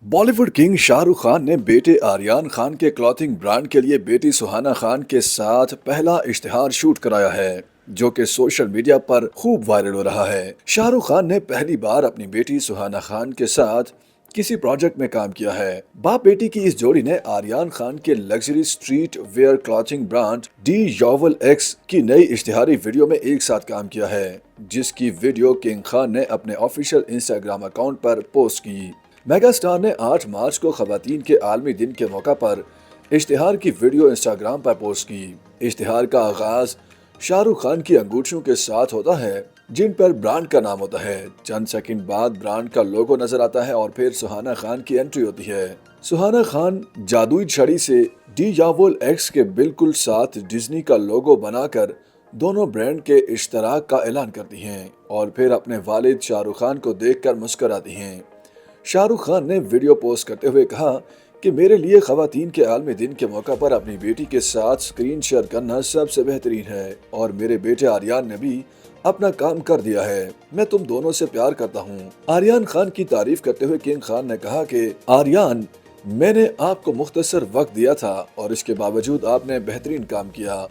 Bollywood king Shahrukh Khan ने बेटे आर्यन खान के क्लॉथिंग ब्रांड के लिए बेटी सुहाना खान के साथ पहला इश्तिहार शूट कराया है, जो कि सोशल मीडिया पर खूब वायरल हो रहा है। शाहरुख खान ने पहली बार अपनी बेटी सुहाना खान के साथ किसी प्रोजेक्ट में काम किया है। बाप बेटी की इस जोड़ी ने आर्यन खान के luxury street wear clothing brand D'yavol X की नई इश्तिहारी वीडियो में एक साथ काम किया है, जिसकी वीडियो किंग खान ने अपने ऑफिशियल इंस्टाग्राम अकाउंट पर पोस्ट की। मेगा स्टार ने 8 मार्च को खवातीन के आलमी दिन के मौका पर इश्तिहार की वीडियो इंस्टाग्राम पर पोस्ट की। इश्तिहार का आगाज शाहरुख खान की अंगूठियों के साथ होता है, जिन पर ब्रांड का नाम होता है। चंद सेकंड बाद ब्रांड का लोगो नजर आता है और फिर सुहाना खान की एंट्री होती है। सुहाना खान जादुई छड़ी से डी यावोल एक्स के बिल्कुल साथ डिज्नी का लोगो बनाकर दोनों ब्रांड के इश्तराक का ऐलान करती हैं और फिर अपने वालिद शाहरुख खान को देखकर मुस्कुराती हैं। शाहरुख खान ने वीडियो पोस्ट करते हुए कहा कि मेरे लिए खवातीन के आलमी दिन के मौका पर अपनी बेटी के साथ स्क्रीन शेयर करना सबसे बेहतरीन है और मेरे बेटे आर्यन ने भी अपना काम कर दिया है। मैं तुम दोनों से प्यार करता हूँ। आर्यन खान की तारीफ करते हुए किंग खान ने कहा कि आर्यन, मैंने आपको मुख्तसर वक्त दिया था और इसके बावजूद आपने बेहतरीन काम किया।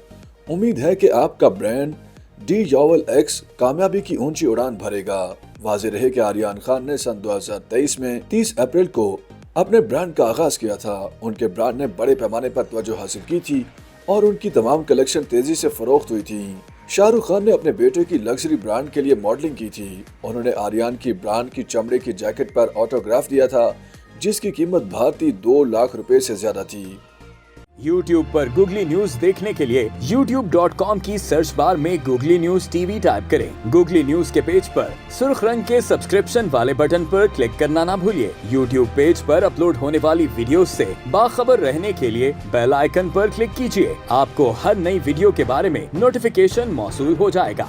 उम्मीद है कि आपका ब्रांड डी यॉवल एक्स कामयाबी की ऊंची उड़ान भरेगा। वाज़ेह रहे कि आर्यन खान ने सन 2023 में 30 अप्रैल को अपने ब्रांड का आगाज किया था। उनके ब्रांड ने बड़े पैमाने पर तवज्जो हासिल की थी और उनकी तमाम कलेक्शन तेजी से फरोख्त हुई थी। शाहरुख खान ने अपने बेटे की लग्जरी ब्रांड के लिए मॉडलिंग की थी। उन्होंने आर्यन की ब्रांड की चमड़े की जैकेट पर ऑटोग्राफ दिया था, जिसकी कीमत भारतीय 2 लाख रुपए से ज्यादा थी। YouTube पर गूगली न्यूज देखने के लिए youtube.com की सर्च बार में गूगली न्यूज टीवी टाइप करें। गूगली न्यूज के पेज पर सुर्ख रंग के सब्सक्रिप्शन वाले बटन पर क्लिक करना ना भूलिए। YouTube पेज पर अपलोड होने वाली वीडियोस से बाखबर रहने के लिए बेल आइकन पर क्लिक कीजिए। आपको हर नई वीडियो के बारे में नोटिफिकेशन मौसूल हो जाएगा।